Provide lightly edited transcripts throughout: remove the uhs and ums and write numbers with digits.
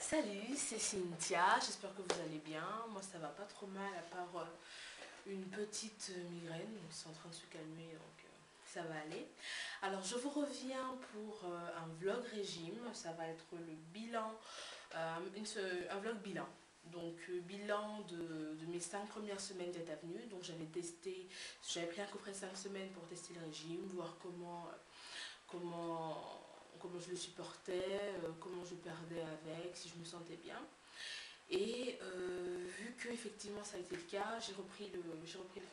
Salut, c'est Cynthia, j'espère que vous allez bien. Moi ça va pas trop mal à part une petite migraine, c'est en train de se calmer donc ça va aller. Alors je vous reviens pour un vlog régime, ça va être le bilan, un vlog bilan. Donc bilan de mes 5 premières semaines d'état venu. Donc j'avais pris un coffret 5 semaines pour tester le régime, voir comment, comment je le supportais, comment je perdais avec, si je me sentais bien. Et vu que effectivement ça a été le cas, j'ai repris le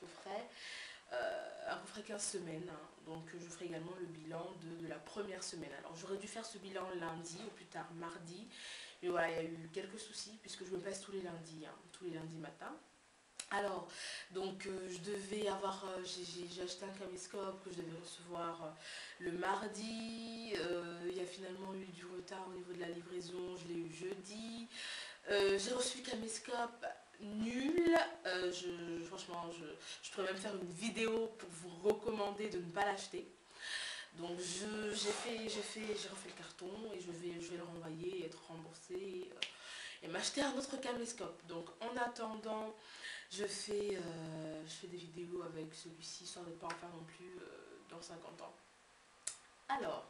coffret, un coffret 15 semaines. Hein. Donc je ferai également le bilan de la première semaine. Alors j'aurais dû faire ce bilan lundi ou plus tard mardi. Mais voilà, il y a eu quelques soucis puisque je me pèse tous les lundis, hein, tous les lundis matin. Alors, donc je devais avoir, j'ai acheté un caméscope que je devais recevoir le mardi. Il y a finalement eu du retard au niveau de la livraison, je l'ai eu jeudi. J'ai reçu le caméscope nul. Franchement, je pourrais même faire une vidéo pour vous recommander de ne pas l'acheter. Donc j'ai refait le carton et je vais le renvoyer et être remboursé et m'acheter un autre caméscope. Donc en attendant, je fais des vidéos avec celui-ci, sans ne pas en faire non plus dans 50 ans. Alors,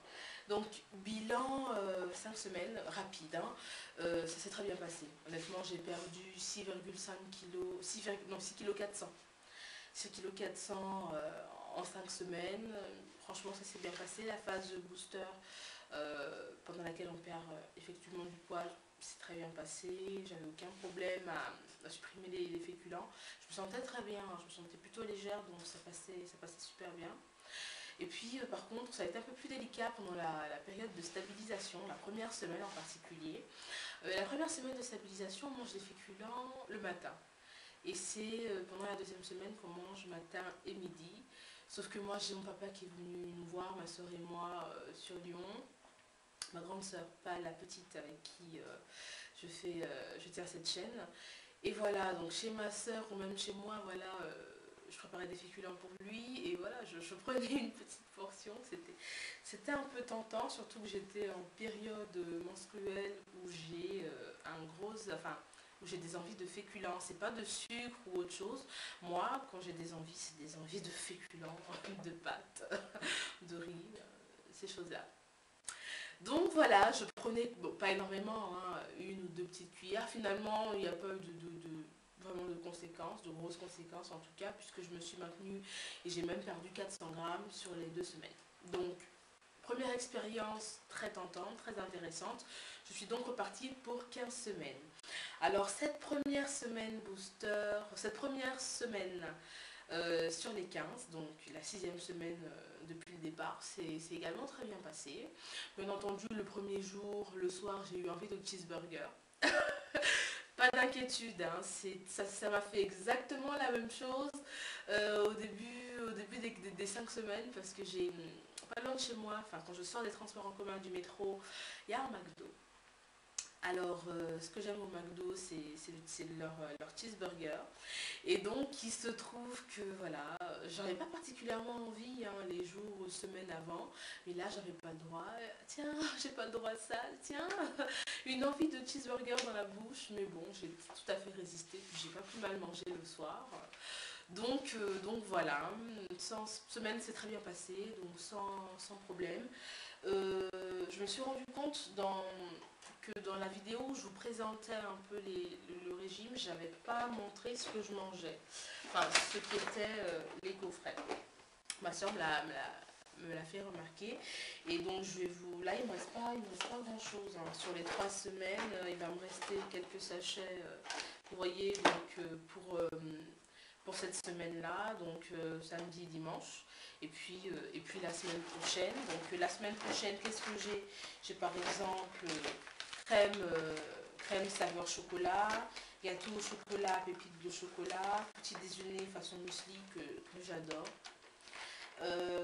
donc bilan 5 semaines, rapide, hein. Ça s'est très bien passé. Honnêtement, j'ai perdu 6,5 kg, 6 kg 400. 6 kg 400 en 5 semaines. Franchement, ça s'est bien passé. La phase booster, pendant laquelle on perd effectivement du poids, c'est très bien passé. J'avais aucun problème à supprimer les féculents. Je me sentais très bien, hein. Je me sentais plutôt légère, donc ça passait super bien. Et puis par contre, ça a été un peu plus délicat pendant la période de stabilisation, la première semaine en particulier. La première semaine de stabilisation, on mange des féculents le matin. Et c'est pendant la deuxième semaine qu'on mange matin et midi. Sauf que moi, j'ai mon papa qui est venu nous voir, ma soeur et moi, sur Lyon. Ma grande soeur, pas la petite avec qui je tiens cette chaîne. Et voilà, donc chez ma soeur ou même chez moi, voilà, je préparais des féculents pour lui. Et voilà, je prenais une petite portion. C'était un peu tentant, surtout que j'étais en période menstruelle où j'ai où j'ai des envies de féculents. C'est pas de sucre ou autre chose. Moi, quand j'ai des envies, c'est des envies de féculents, de pâtes, de riz, ces choses-là. Donc voilà, je prenais, bon, pas énormément, hein, une ou deux petites cuillères. Finalement, il n'y a pas eu vraiment de conséquences, de grosses conséquences en tout cas, puisque je me suis maintenue et j'ai même perdu 400 grammes sur les 2 semaines. Donc, première expérience très tentante, très intéressante. Je suis donc repartie pour 15 semaines. Alors, cette première semaine booster, cette première semaine sur les 15, donc la 6e semaine depuis le départ, c'est également très bien passé. Bien entendu, le premier jour, le soir, j'ai eu envie de cheeseburger. Pas d'inquiétude, hein, ça m'a fait exactement la même chose au début des 5 semaines parce que j'ai pas loin de chez moi, enfin quand je sors des transports en commun du métro, il y a un McDo. Alors, ce que j'aime au McDo, c'est leur cheeseburger. Et donc, il se trouve que, voilà, j'en ai pas particulièrement envie hein, les jours ou semaines avant. Mais là, j'avais pas le droit. Tiens, j'ai pas le droit à ça. Tiens, une envie de cheeseburger dans la bouche. Mais bon, j'ai tout à fait résisté. Puis, j'ai pas pu mal manger le soir. Donc voilà, semaine s'est très bien passée, donc sans problème. Je me suis rendu compte que dans la vidéo où je vous présentais un peu le régime, j'avais pas montré ce que je mangeais, enfin ce qui était les coffrets. Ma soeur me l'a fait remarquer et donc là il me reste pas grand chose hein. Sur les 3 semaines, il va me rester quelques sachets, vous voyez, donc pour cette semaine-là, donc samedi, dimanche. Et puis la semaine prochaine. Donc la semaine prochaine, qu'est-ce que j'ai? J'ai par exemple crème saveur chocolat, gâteau au chocolat, pépites de chocolat, petit déjeuner façon muesli que j'adore.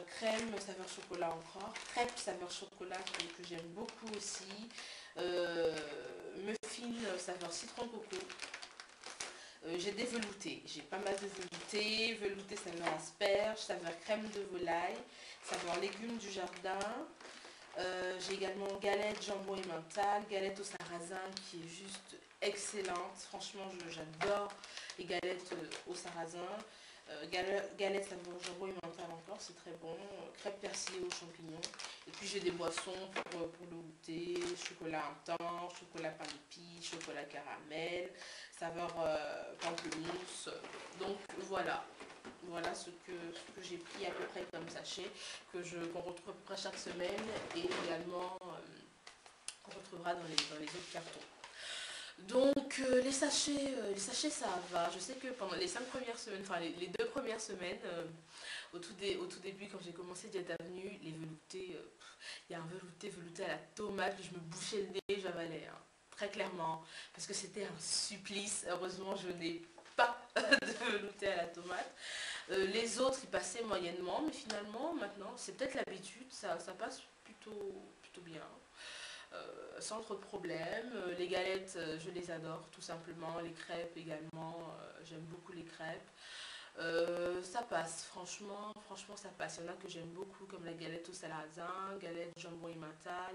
Crème saveur chocolat encore, crêpes saveur chocolat que j'aime beaucoup aussi, muffins saveur citron coco. J'ai des veloutés, j'ai pas mal de veloutés, saveur asperge, saveur crème de volaille, saveur légumes du jardin, J'ai également galette, jambon et mental, galette au sarrasin qui est juste excellente. Franchement, j'adore les galettes au sarrasin. Galette jambon et mental encore, c'est très bon. Crêpes persillées aux champignons. Et puis j'ai des boissons pour le goûter. Chocolat intense, chocolat pain d'épices, chocolat caramel, saveur pamplemousse. Donc voilà. Voilà ce que j'ai pris à peu près comme sachet, qu'on retrouve à peu près chaque semaine et également qu'on retrouvera dans les autres cartons. Donc les sachets ça va. Je sais que pendant les 5 premières semaines, enfin les 2 premières semaines, au tout début quand j'ai commencé Diète Avenue, les veloutés, il y a un velouté à la tomate, je me bouchais le nez, j'avalais, hein, très clairement, parce que c'était un supplice. Heureusement je n'ai pas de velouté à la tomate. Les autres, ils passaient moyennement, mais finalement, maintenant, c'est peut-être l'habitude, ça passe plutôt bien, sans trop de problèmes. Les galettes, je les adore, tout simplement. Les crêpes également, j'aime beaucoup les crêpes. Ça passe, franchement, ça passe. Il y en a que j'aime beaucoup, comme la galette au sarrasin, galette jambon emmental,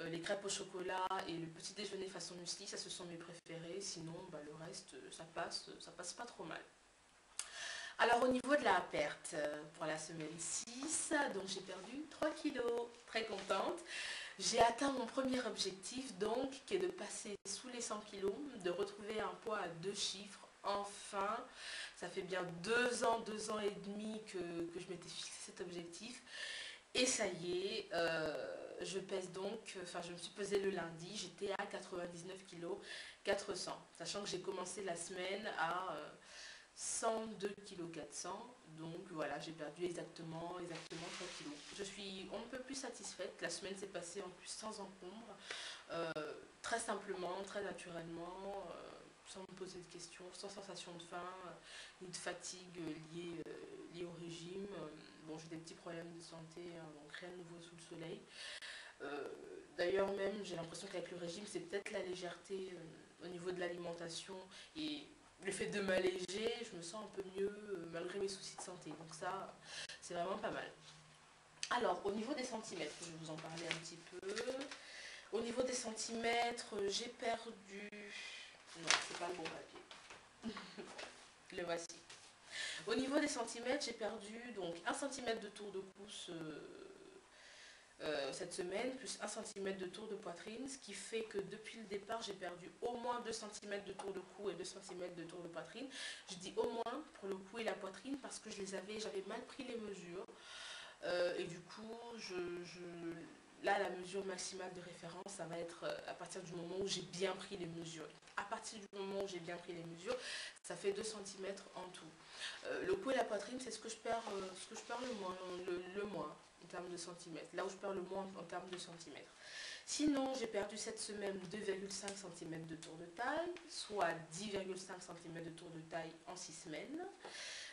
les crêpes au chocolat et le petit déjeuner façon muesli, ça ce sont mes préférés. Sinon, bah, le reste, ça passe pas trop mal. Alors au niveau de la perte pour la semaine 6, donc j'ai perdu 3 kilos, très contente. J'ai atteint mon premier objectif donc qui est de passer sous les 100 kilos, de retrouver un poids à 2 chiffres. Enfin, ça fait bien 2 ans, 2 ans et demi que je m'étais fixé cet objectif. Et ça y est, je pèse donc, enfin je me suis pesée le lundi, j'étais à 99 kilos 400, sachant que j'ai commencé la semaine à 102,4 kg, donc voilà, j'ai perdu exactement 3 kilos. Je suis on ne peut plus satisfaite, la semaine s'est passée en plus sans encombre, très simplement, très naturellement, sans me poser de questions, sans sensation de faim, ni de fatigue liée au régime. Bon, j'ai des petits problèmes de santé, hein, donc rien de nouveau sous le soleil. D'ailleurs même, j'ai l'impression qu'avec le régime, c'est peut-être la légèreté au niveau de l'alimentation et le fait de m'alléger, je me sens un peu mieux malgré mes soucis de santé. Donc ça, c'est vraiment pas mal. Alors, au niveau des centimètres, je vais vous en parler un petit peu. Au niveau des centimètres, j'ai perdu... Non, c'est pas le bon papier. Le voici. Au niveau des centimètres, j'ai perdu donc 1 cm de tour de pouce cette semaine, plus 1 cm de tour de poitrine, ce qui fait que depuis le départ, j'ai perdu au moins 2 cm de tour de cou et 2 cm de tour de poitrine. Je dis au moins pour le cou et la poitrine parce que j'avais mal pris les mesures. Et du coup, là, la mesure maximale de référence, ça va être à partir du moment où j'ai bien pris les mesures. À partir du moment où j'ai bien pris les mesures, ça fait 2 cm en tout. Le cou et la poitrine, c'est ce que je perds le moins en termes de centimètres. Là où je perds le moins en termes de centimètres. Sinon, j'ai perdu cette semaine 2,5 cm de tour de taille, soit 10,5 cm de tour de taille en 6 semaines.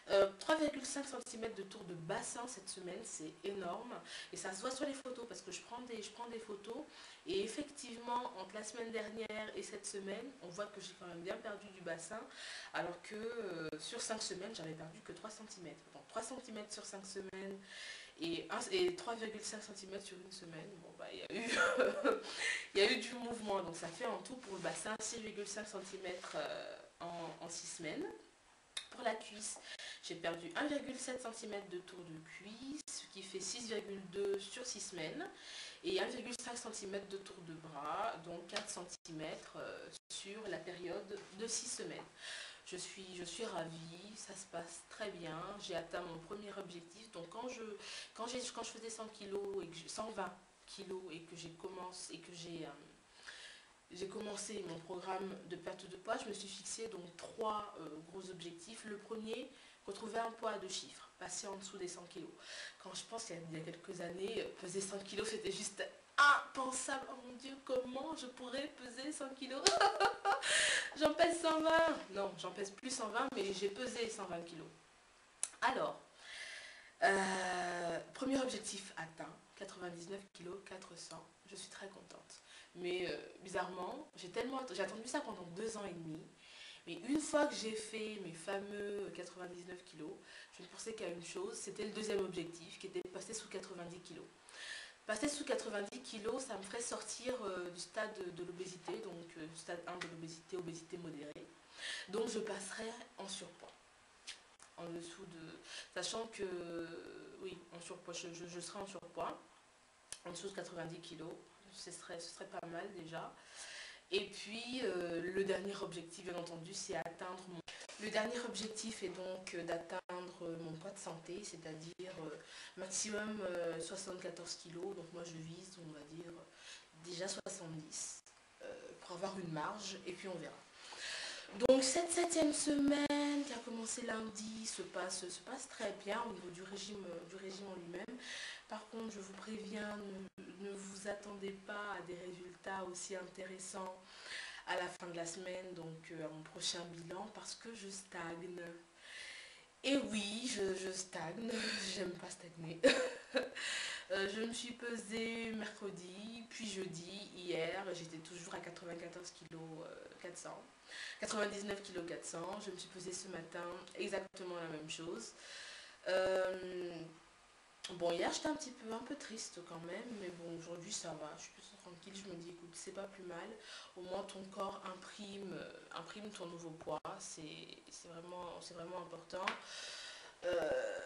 3,5 cm de tour de bassin cette semaine, c'est énorme. Et ça se voit sur les photos parce que je prends des photos. Et effectivement, entre la semaine dernière et cette semaine, on voit que j'ai quand même bien perdu du bassin. Alors que sur 5 semaines, j'avais perdu que 3 cm. Donc 3 cm sur 5 semaines et 3,5 cm sur une semaine. Bon, bah, il y a eu du mouvement. Donc ça fait en tout pour le bassin 6,5 cm en 6 semaines. Pour la cuisse, j'ai perdu 1,7 cm de tour de cuisse, ce qui fait 6,2 sur 6 semaines, et 1,5 cm de tour de bras, donc 4 cm sur la période de 6 semaines. Je suis ravie, ça se passe très bien, j'ai atteint mon premier objectif. Donc quand je faisais 100 kg et que 120 kg et que j'ai commencé mon programme de perte de poids, je me suis fixé donc 3 gros objectifs. Le premier, retrouver un poids à 2 chiffres, passer en dessous des 100 kg. Quand je pense qu'il y a quelques années, peser 100 kg, c'était juste impensable. Oh mon Dieu, comment je pourrais peser 100 kg? J'en pèse 120. Non, j'en pèse plus 120, mais j'ai pesé 120 kg. Alors, premier objectif atteint, 99 kg 400. Je suis très contente. Mais bizarrement, j'ai attendu ça pendant 2 ans et demi. Mais une fois que j'ai fait mes fameux 99 kg, je ne pensais qu'à une chose, c'était le deuxième objectif qui était de passer sous 90 kg. Passer sous 90 kilos, ça me ferait sortir du stade de l'obésité, donc stade 1 de l'obésité, obésité modérée. Donc je passerai en surpoids. En dessous de... Sachant que, oui, en surpoids, je serai en surpoids, en dessous de 90 kilos. Ce serait pas mal déjà. Et puis, le dernier objectif, bien entendu, c'est atteindre mon... Le dernier objectif est donc d'atteindre mon poids de santé, c'est-à-dire maximum 74 kilos. Donc moi, je vise, on va dire, déjà 70 pour avoir une marge, et puis on verra. Donc cette 7e semaine qui a commencé lundi se passe très bien au niveau du régime en lui-même. Par contre, je vous préviens, ne vous attendez pas à des résultats aussi intéressants à la fin de la semaine, donc à mon prochain bilan, parce que je stagne. Et oui, je stagne, j'aime pas stagner. Je me suis pesée mercredi, puis jeudi, hier, j'étais toujours à 94 kg 400. 99 kg 400, je me suis pesée ce matin, exactement la même chose. Bon, hier j'étais un peu triste quand même, mais bon, aujourd'hui ça va, je suis plus tranquille, je me dis écoute, c'est pas plus mal, au moins ton corps imprime ton nouveau poids, c'est vraiment important. Euh,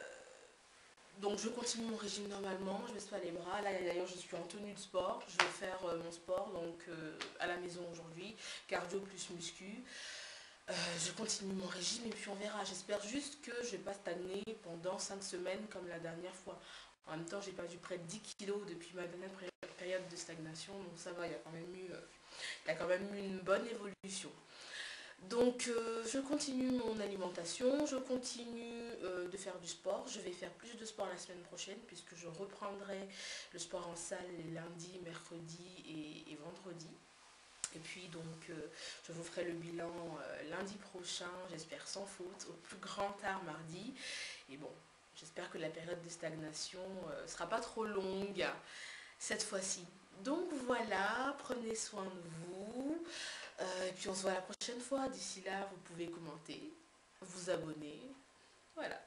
donc je continue mon régime normalement, je baisse pas les bras, là d'ailleurs je suis en tenue de sport, je vais faire mon sport donc à la maison aujourd'hui, cardio plus muscu. Je continue mon régime et puis on verra. J'espère juste que je ne vais pas stagner pendant 5 semaines comme la dernière fois. En même temps, j'ai perdu près de 10 kilos depuis ma dernière période de stagnation. Donc ça va, il y a quand même eu une bonne évolution. Donc je continue mon alimentation, je continue de faire du sport. Je vais faire plus de sport la semaine prochaine puisque je reprendrai le sport en salle les lundis, mercredis et vendredis. Et puis donc je vous ferai le bilan lundi prochain, j'espère sans faute, au plus grand tard mardi. Et bon, j'espère que la période de stagnation sera pas trop longue cette fois-ci. Donc voilà, prenez soin de vous. Et puis on se voit la prochaine fois. D'ici là, vous pouvez commenter, vous abonner. Voilà.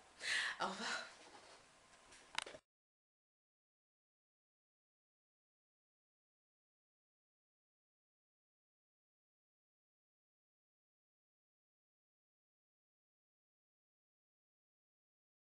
Au revoir.